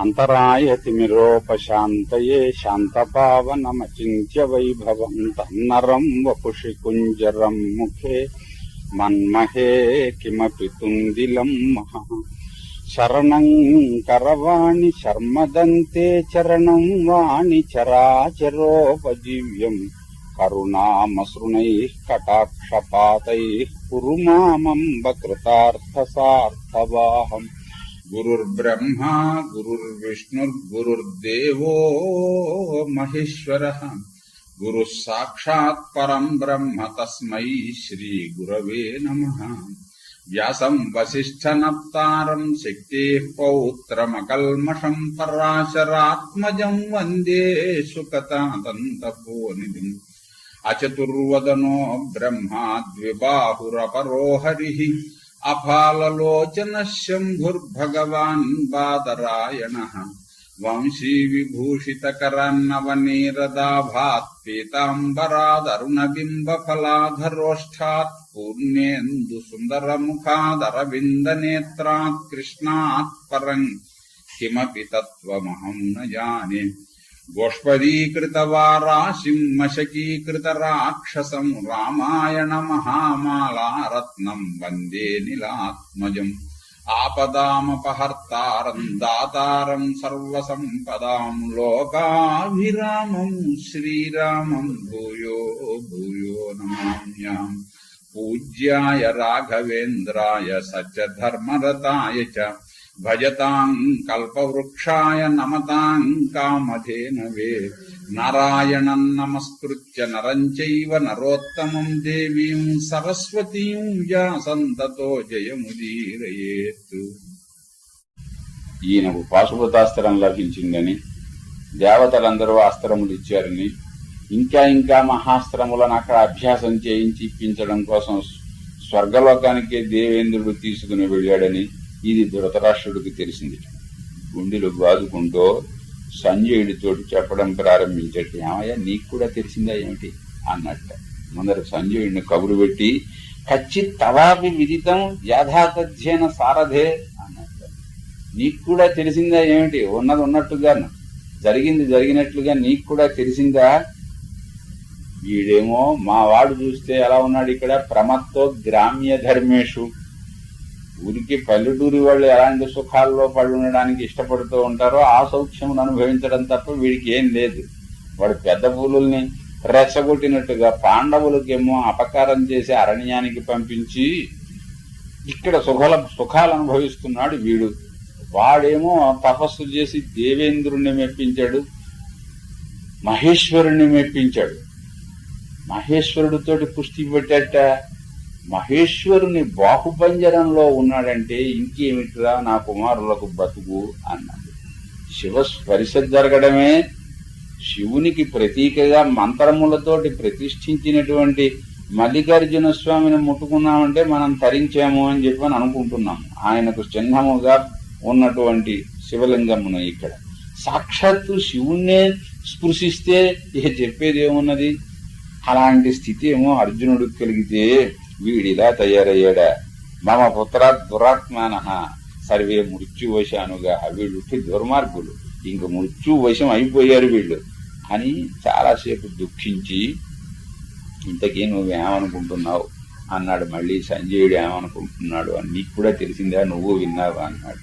అంతరాయతిమిరోపశాంతయే శాంతపావనమచింత్య వైభవం తన్నరం వపుషి కుంజరం ముఖే మన్మహే కిమపి తుందిలం మహా. శరణం కరవాణి శర్మదంతే చరణం వాణి చరాచరోపజీవ్యం కరుణామసృణైః కటాక్షపాతైః కురు మామంబ కృతార్థసార్థవాహం. గురుర్బ్రహ్మా గురుర్విష్ణుర్గురుర్దేవో మహేశ్వరః గురుః సాక్షాత్ పరం బ్రహ్మ తస్మై శ్రీ గురవే నమః. వ్యాసం వసిష్ఠనప్తారం శక్తేః పౌత్రమకల్మషం పరాశరాత్మజం వందే సుకతాదంతపోనిధిం. అచతుర్వదనో బ్రహ్మా ద్విబాహురపరో హరిః అఫాలలోచన శంభుర్భగవాన్ బాదరాయణః. వంశీ విభూషితకరన్నవనీరదాభాత్ పీతాంబరాదరుణబింబఫలాధరోష్ఠాత్ పూర్ణేందు సుందరముఖాదరవిందనేత్రాత్ కృష్ణాత్ పరం కిమపి తత్వమహం న జానే. గోష్పదీకృతవారాశిం మశకీకృతరాక్షసం రామాయణ మహామాలారత్నం వందే నీలాత్మజం. ఆపదామపహర్తారం దాతారం సర్వసంపదాం లోకాభిరామం శ్రీరామం భూయో భూయో నమామ్యాం. పూజ్యాయ రాఘవేంద్రాయ సత్యధర్మరతాయ చ భజతాం కల్పవృక్షాయ నమతాం కామధేనవే. నారాయణం నమస్కృత్య నరం చైవ నరోత్తమం దేవీం సరస్వతీం వ్యాసం తతో జయముదీరయేత్. ఈయనకు పాశుపతాస్త్రం లభించిందని, దేవతలందరూ అస్త్రములు ఇచ్చారని, ఇంకా ఇంకా మహాస్త్రములను అక్కడ అభ్యాసం చేయించి ఇప్పించడం కోసం స్వర్గలోకానికే దేవేంద్రుడు తీసుకుని వెళ్ళాడని ఇది ధృతరాష్ట్రుడికి తెలిసింది. గుండెలు బాదుకుంటూ సంజయుడితోటి చెప్పడం ప్రారంభించట్టు. ఏమయ్యా నీకు కూడా తెలిసిందా ఏమిటి అన్నట్ట. ముందర సంజయుడిని కబురు పెట్టి కచ్చిత్ తవాపి విదితం యాథాతథ్యేన సారథే అన్నట్ట. నీకు కూడా తెలిసిందా ఏమిటి? ఉన్నది ఉన్నట్టుగా జరిగింది జరిగినట్లుగా నీకు కూడా తెలిసిందా? వీడేమో మా వాడు చూస్తే ఎలా ఉన్నాడు ఇక్కడ, ప్రమత్తో గ్రామ్య ధర్మేషు. ఊరికి పల్లెటూరి వాళ్ళు ఎలాంటి సుఖాల్లో పడి ఉండడానికి ఇష్టపడుతూ ఉంటారో ఆ సౌఖ్యమును అనుభవించడం తప్ప వీడికి ఏం లేదు. వాడు పెద్ద పూలుల్ని రెచ్చగొట్టినట్టుగా పాండవులకేమో అపకారం చేసి అరణ్యానికి పంపించి ఇక్కడ సుఖాలు అనుభవిస్తున్నాడు వీడు. వాడేమో తపస్సు చేసి దేవేంద్రుణ్ణి మెప్పించాడు, మహేశ్వరుణ్ణి మెప్పించాడు. మహేశ్వరుడితోటి కుస్తీ పెట్టాట. మహేశ్వరుని బాహుపంజరంలో ఉన్నాడంటే ఇంకేమిట్రా నా కుమారులకు బ్రతుకు అన్నాడు. శివ స్పర్శ జరగడమే శివునికి ప్రతీకగా మంత్రములతోటి ప్రతిష్ఠించినటువంటి మల్లికార్జున స్వామిని ముట్టుకున్నామంటే మనం తరించాము అని చెప్పి అనుకుంటున్నాం. ఆయనకు చిహ్నముగా ఉన్నటువంటి శివలింగమును ఇక్కడ సాక్షాత్తు శివుణ్ణే స్పృశిస్తే ఇక చెప్పేది ఏమున్నది? అలాంటి స్థితి ఏమో అర్జునుడికి కలిగితే వీడిలా తయారయ్యాడా. మమ పుత్ర దురాత్మాన సర్వే మృత్యువశానుగా, వీళ్ళుట్టి దుర్మార్గులు, ఇంక మృత్యువశం అయిపోయారు వీళ్ళు అని చాలాసేపు దుఃఖించి ఇంతకీ నువ్వేమనుకుంటున్నావు అన్నాడు. మళ్ళీ సంజయుడు ఏమనుకుంటున్నాడు అని నీకు కూడా తెలిసిందా, నువ్వు విన్నావా అన్నాడు.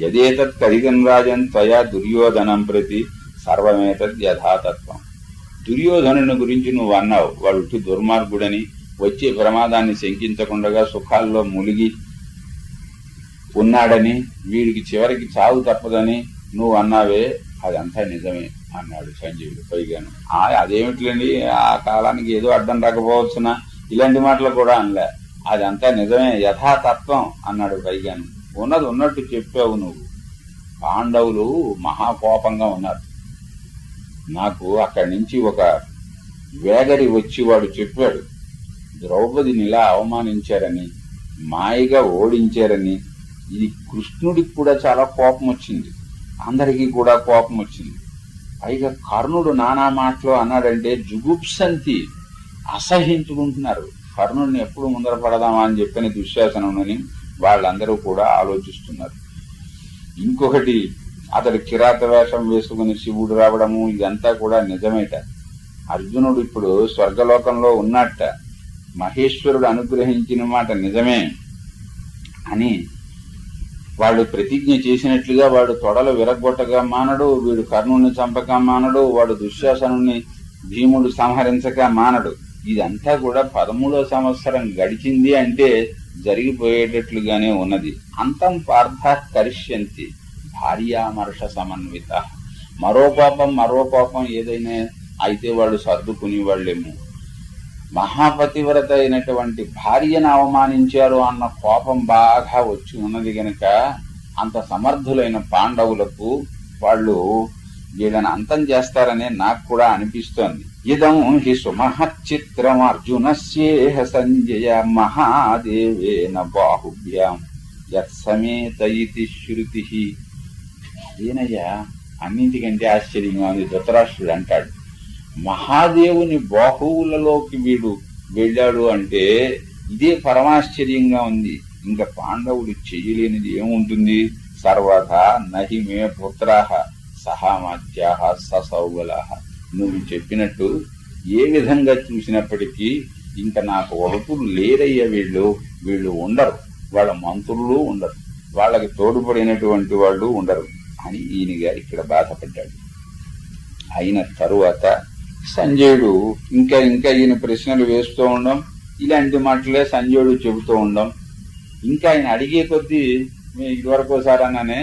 యదేతత్ కధికం రాజన్ త్వయా దుర్యోధనం ప్రతి సర్వమేతద్ యథాతత్వం. దుర్యోధనుని గురించి నువ్వు అన్నావు, వాడు దుర్మార్గుడని, వచ్చే ప్రమాదాన్ని శంకించకుండా సుఖాల్లో మునిగి ఉన్నాడని, వీడికి చివరికి చావు తప్పదని నువ్వు అన్నావే, అదంతా నిజమే అన్నాడు సంజయుడు. పైగాను అదేమిట్లండి, ఆ కాలానికి ఏదో అడ్డం రాకపోవచ్చునా, ఇలాంటి మాటలు కూడా అనలే, అదంతా నిజమే యథాతత్వం అన్నాడు. పైగాను ఉన్నది ఉన్నట్టు చెప్పావు నువ్వు. పాండవులు మహాకోపంగా ఉన్నారు. నాకు అక్కడి నుంచి ఒక వేగరి వచ్చి వాడు చెప్పాడు, ద్రౌపదిని ఇలా అవమానించారని, మాయగా ఓడించారని. ఇది కృష్ణుడికి కూడా చాలా కోపం వచ్చింది, అందరికీ కూడా కోపం వచ్చింది. పైగా కర్ణుడు నానా మాటలు అన్నాడంటే జుగుప్సంతి అసహించుకుంటున్నారు. కర్ణుడిని ఎప్పుడు ముందర పడదామా అని చెప్పని దుశ్శాసనుని వాళ్ళందరూ కూడా ఆలోచిస్తున్నారు. ఇంకొకటి అతడు కిరాత వేషం వేసుకుని శివుడు రావడము ఇదంతా కూడా నిజమేట. అర్జునుడు ఇప్పుడు స్వర్గలోకంలో ఉన్నట్ట, మహేశ్వరుడు అనుగ్రహించిన మాట నిజమే అని వాళ్ళు ప్రతిజ్ఞ చేసినట్లుగా వాడు తొడలు విరగొట్టగా మానడు, వీడు కర్ణుని చంపక మానడు, వాడు దుశ్శాసనుని భీముడు సంహరించక మానడు. ఇదంతా కూడా 13వ సంవత్సరం గడిచింది అంటే జరిగిపోయేటట్లుగానే ఉన్నది. అంతం పార్థ కరిష్యంతి భార్యామర్ష సమన్విత. మరో పాపం ఏదైనా అయితే వాళ్ళు సర్దుకుని వాళ్ళేమో. మహాపతివ్రత అయినటువంటి భార్యను అవమానించారు అన్న కోపం బాగా వచ్చి ఉన్నది గనక అంత సమర్థులైన పాండవులకు వాళ్ళు వీళ్ళని అంతం చేస్తారనే నాకు కూడా అనిపిస్తోంది. ఇదం హి సుమహచ్చిత్రం అర్జునస్యేహ సంజయ మహాదేవేన బాహుభ్యాం యత్సమేత ఇతి శృతి. అదేనయ్యా అన్నింటికంటే ఆశ్చర్యంగా ఉంది. ధృతరాష్ట్రుడు అంటాడు, మహాదేవుని బాహువులలోకి వీడు వెళ్ళాడు అంటే ఇదే పరమాశ్చర్యంగా ఉంది. ఇంకా పాండవుడు చెయ్యలేనిది ఏముంటుంది? సర్వథా నహి మే పుత్రాః సహామాత్యాః ససౌబలాః. నువ్వు చెప్పినట్టు ఏ విధంగా చూసినప్పటికీ ఇంకా నాకు వడుకులు లేరయ్య, వీళ్ళు ఉండరు, వాళ్ళ మంత్రులు ఉండరు, వాళ్ళకి తోడుపడినటువంటి వాళ్ళు ఉండరు అని ఈయన గారు ఇక్కడ బాధపడ్డాడు. అయిన తరువాత సంజయుడు ఇంకా ఈయన ప్రశ్నలు వేస్తూ ఉండం, ఇలాంటి మాటలే సంజయుడు చెబుతూ ఉండం. ఇంకా ఆయన అడిగే కొద్దీ ఇదివరకోసారి అన్నానే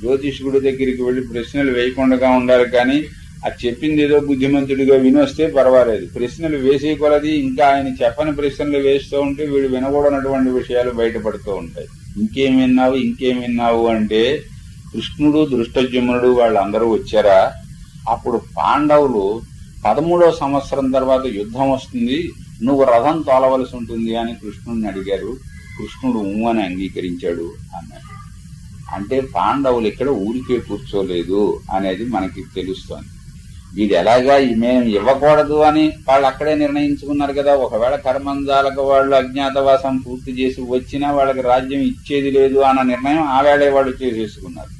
జ్యోతిష్కుడి దగ్గరికి వెళ్లి ప్రశ్నలు వేయకుండా ఉండాలి, కానీ అది చెప్పింది ఏదో బుద్ధిమంతుడిగా వినొస్తే పర్వాలేదు. ప్రశ్నలు వేసే కొలది ఇంకా ఆయన చెప్పని ప్రశ్నలు వేస్తూ ఉంటే వీడు వినకూడనటువంటి విషయాలు బయటపడుతూ ఉంటాయి. ఇంకేం విన్నావు అంటే కృష్ణుడు దృష్టజుమ్నుడు వాళ్ళందరూ వచ్చారా, అప్పుడు పాండవులు 13వ సంవత్సరం తర్వాత యుద్ధం వస్తుంది, నువ్వు రథం తోలవలసి ఉంటుంది అని కృష్ణుడిని అడిగారు. కృష్ణుడు అని అంగీకరించాడు అన్నాడు. అంటే పాండవులు ఇక్కడ ఊరికే కూర్చోలేదు అనేది మనకి తెలుస్తోంది. వీడు ఎలాగా మేము ఇవ్వకూడదు అని వాళ్ళు అక్కడే నిర్ణయించుకున్నారు కదా. ఒకవేళ కర్మంజాలకు వాళ్ళు అజ్ఞాతవాసం పూర్తి చేసి వచ్చినా వాళ్ళకి రాజ్యం ఇచ్చేది లేదు అన్న నిర్ణయం ఆ వేళే వాళ్ళు చేసేసుకున్నారు.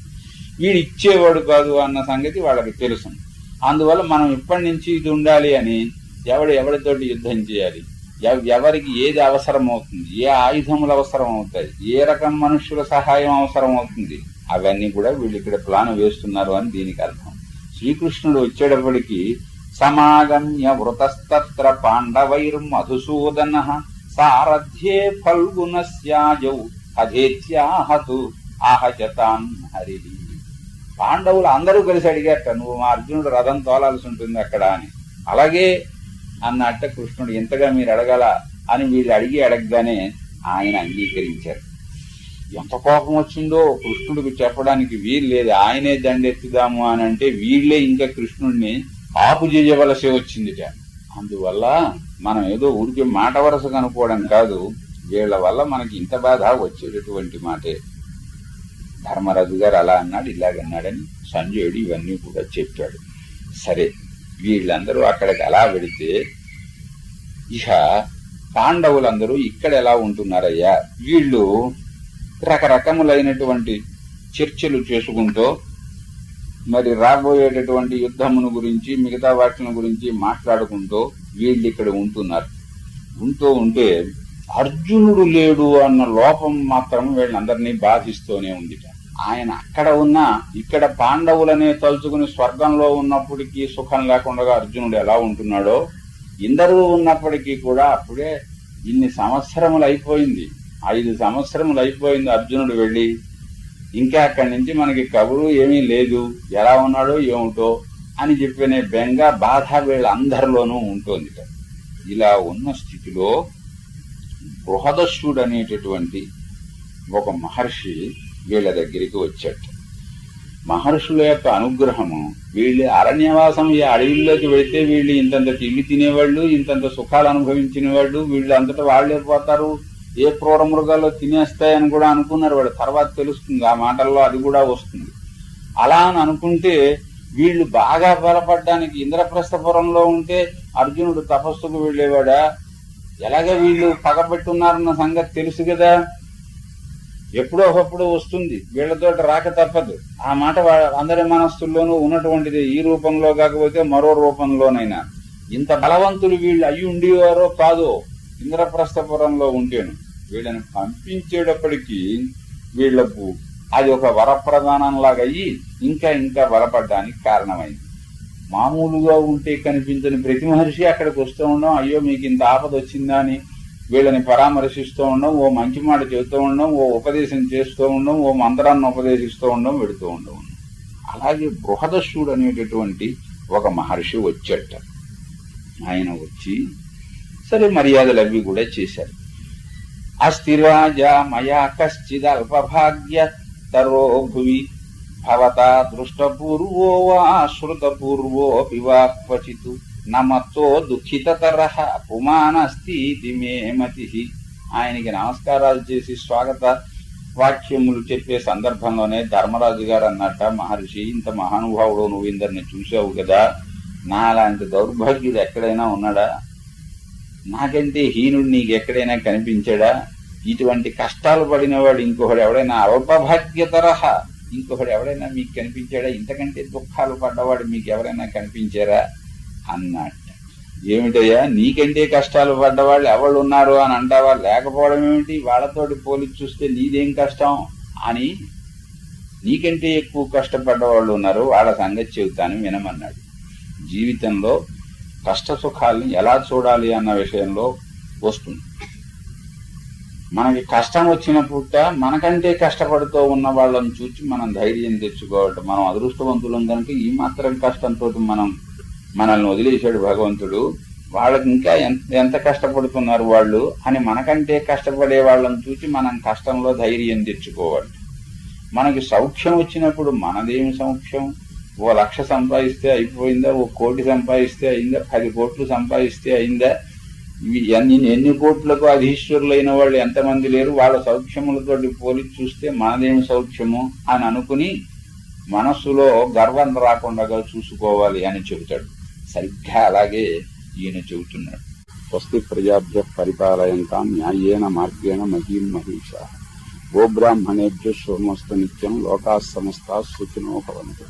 వీడు ఇచ్చేవాడు కాదు అన్న సంగతి వాళ్ళకి తెలుసు. అందువల్ల మనం ఇప్పటి నుంచి ఇది ఉండాలి అని ఎవరితోటి యుద్ధం చేయాలి, ఎవరికి ఏది అవసరం అవుతుంది, ఏ ఆయుధములు అవసరం అవుతాయి, ఏ రకం మనుష్యుల సహాయం అవసరం అవుతుంది, అవన్నీ కూడా వీళ్ళు ఇక్కడ ప్లాన్ వేస్తున్నారు అని దీనికి అర్థం. శ్రీకృష్ణుడు వచ్చేటప్పటికి సమాగమ్య వృతస్తత్ర పాండవైర్మధుసూదన సారథ్యే ఫల్గునస్యాజౌ హధేత్యాహతు ఆహజతాన్ హరి. పాండవులు అందరూ కలిసి అడిగారట, నువ్వు మా అర్జునుడు రథం తోలాల్సి ఉంటుంది అక్కడ అని. అలాగే అన్నట్ట కృష్ణుడు ఇంతగా మీరు అడగల అని వీళ్ళు అడగగానే ఆయన అంగీకరించారు. ఎంత కోపం వచ్చిందో కృష్ణుడికి చెప్పడానికి వీలు లేదు. ఆయనే దండెత్తుదాము అని అంటే వీళ్లే ఇంకా కృష్ణుడిని ఆపు చేయవలసి వచ్చిందిట. అందువల్ల మనం ఏదో ఊరికి మాట వరస కనుక్కోవడం కాదు, వీళ్ల వల్ల మనకి ఇంత బాధ వచ్చేటటువంటి మాటే. ధర్మరాజు గారు అలా అన్నాడు, ఇలాగన్నాడని సంజయుడు ఇవన్నీ కూడా చెప్పాడు. సరే, వీళ్ళందరూ అక్కడికి అలా వెడితే ఇక పాండవులందరూ ఇక్కడ ఎలా ఉంటున్నారయ్యా? వీళ్ళు రకరకములైనటువంటి చర్చలు చేసుకుంటూ మరి రాబోయేటటువంటి యుద్ధమును గురించి మిగతా వాటిని గురించి మాట్లాడుకుంటూ వీళ్ళు ఇక్కడ ఉంటున్నారు. ఉంటే అర్జునుడు లేడు అన్న లోపం మాత్రం వీళ్ళందరినీ బాధిస్తూనే ఉంది. ఆయన అక్కడ ఉన్నా ఇక్కడ పాండవులనే తలుచుకుని స్వర్గంలో ఉన్నప్పటికీ సుఖం లేకుండా అర్జునుడు ఎలా ఉంటున్నాడో, ఇందరూ ఉన్నప్పటికీ కూడా అప్పుడే ఇన్ని సంవత్సరములు అయిపోయింది, 5 సంవత్సరములు అయిపోయింది అర్జునుడు వెళ్ళి. ఇంకా అక్కడి నుంచి మనకి కబురు ఏమీ లేదు, ఎలా ఉన్నాడో ఏమిటో అని చెప్పిన బెంగ బాధ వీళ్ళందరిలోనూ ఉంటుంది. ఇలా ఉన్న స్థితిలో బృహదశ్వుడు అనేటటువంటి ఒక మహర్షి వీళ్ళ దగ్గరికి వచ్చాడు. మహర్షుల యొక్క అనుగ్రహము, వీళ్ళు అరణ్యవాసం ఈ అడవిలోకి వెళితే వీళ్ళు ఇంతంత తిండి తినేవాళ్ళు, ఇంతంత సుఖాలు అనుభవించిన వాళ్ళు, వీళ్ళు అంతటా వాళ్ళే పోతారు, ఏ క్రూర మృగాల్లో తినేస్తాయని కూడా అనుకున్నారు. వాళ్ళు తర్వాత తెలుస్తుంది, ఆ మాటల్లో అది కూడా వస్తుంది. అలా అని అనుకుంటే వీళ్ళు బాగా బలపడ్డానికి ఇంద్రప్రస్థపురంలో ఉంటే అర్జునుడు తపస్సుకు వెళ్లేవాడా? ఎలాగ వీళ్ళు పగబెట్టున్నారన్న సంగతి తెలుసు కదా. ఎప్పుడో ఒకప్పుడు వస్తుంది, వీళ్లతో రాక తప్పదు. ఆ మాట అందరి మనస్సుల్లోనూ ఉన్నటువంటిది. ఈ రూపంలో కాకపోతే మరో రూపంలోనైనా. ఇంత బలవంతులు వీళ్ళు అయ్యి ఉండేవారో కాదో ఇంద్రప్రస్థపురంలో ఉంటేను. వీళ్ళని పంపించేటప్పటికీ వీళ్లకు అది ఒక వరప్రదానంలాగా అయ్యి ఇంకా ఇంకా బలపడ్డానికి కారణమైంది. మామూలుగా ఉంటే కనిపించని ప్రతి మహర్షి అక్కడికి వస్తూ ఉండడం, అయ్యో మీకు ఇంత ఆపద వచ్చిందా అని వీళ్ళని పరామర్శిస్తూ ఉండడం, ఓ మంచి మాట చెబుతూ ఉండడం, ఓ ఉపదేశం చేస్తూ ఉండడం, ఓ మంత్రాన్ని ఉపదేశిస్తూ ఉండడం, వెడుతూ ఉండడం. అలాగే బృహదశ్యుడు అనేటటువంటి ఒక మహర్షి వచ్చేట. ఆయన వచ్చి సరే మర్యాదలు అవి కూడా చేశారు. అస్థిరాజా మయా కశ్చిదల్పభాగ్య తరో భువి భవతా దృష్టపూర్వో వా శ్రుతపూర్వోపి వా క్వచిత్ నమతో దుఃఖితతరః పుమానస్తి మే మతి. ఆయనకి నమస్కారాలు చేసి స్వాగత వాక్యములు చెప్పే సందర్భంలోనే ధర్మరాజు గారు అన్నట్ట, మహర్షి ఇంత మహానుభావుడు, నువ్వు ఇందరిని చూసావు కదా, నా అలాంటి దౌర్భాగ్యుడు ఎక్కడైనా ఉన్నాడా? నాకంటే హీనుడు నీకు ఎక్కడైనా కనిపించాడా? ఇటువంటి కష్టాలు పడినవాడు ఇంకొకడు ఎవడైనా, అల్పభాగ్యతరహ ఇంకొకడు ఎవడైనా మీకు కనిపించాడా? ఇంతకంటే దుఃఖాలు పడ్డవాడు మీకు ఎవరైనా కనిపించారా అన్నట్ట. ఏమిటయ్యా, నీకంటే కష్టాలు పడ్డవాళ్ళు ఎవరు ఉన్నారు అని అంటావా? లేకపోవడం ఏమిటి? వాళ్ళతోటి పోలిచి చూస్తే నీదేం కష్టం అని, నీకంటే ఎక్కువ కష్టపడ్డవాళ్ళు ఉన్నారు, వాళ్ళ సంగతి చెబుతాను వినమన్నాడు. జీవితంలో కష్ట సుఖాలని ఎలా చూడాలి అన్న విషయంలో వస్తుంది. మనకి కష్టం వచ్చినప్పుడు మనకంటే కష్టపడుతూ ఉన్న వాళ్ళని చూసి మనం ధైర్యం తెచ్చుకోవటం. మనం అదృష్టవంతులం కనుక ఈ మాత్రం కష్టంతో మనల్ని వదిలేశాడు భగవంతుడు. వాళ్ళకి ఇంకా ఎంత కష్టపడుతున్నారు వాళ్ళు అని మనకంటే కష్టపడే వాళ్ళని చూసి మనం కష్టంలో ధైర్యం తెచ్చుకోవాలి. మనకి సౌఖ్యం వచ్చినప్పుడు మనదేమి సౌఖ్యం? ఓ 1,00,000 సంపాదిస్తే అయిపోయిందా? ఓ 1,00,00,000 సంపాదిస్తే అయిందా? 10 కోట్లు సంపాదిస్తే అయిందా? ఎన్ని కోట్లకు అధీశ్వరులైన వాళ్ళు ఎంతమంది లేరు? వాళ్ళ సౌఖ్యములతోటి పోలి చూస్తే మనదేమి సౌఖ్యము అని అనుకుని మనస్సులో గర్వం రాకుండా చూసుకోవాలి అని చెబుతాడు. సరిగ్గా అలాగే ఈయన చెబుతున్నాడు. స్వస్తి ప్రజాభ్య పరిపాలయంతాం న్యాయేన మార్గేణ మహీం మహిషా గోబ్రాహ్మణేభ్య శోమస్తు నిత్యం లోకాః సమస్తాః సుఖినో భవంతు.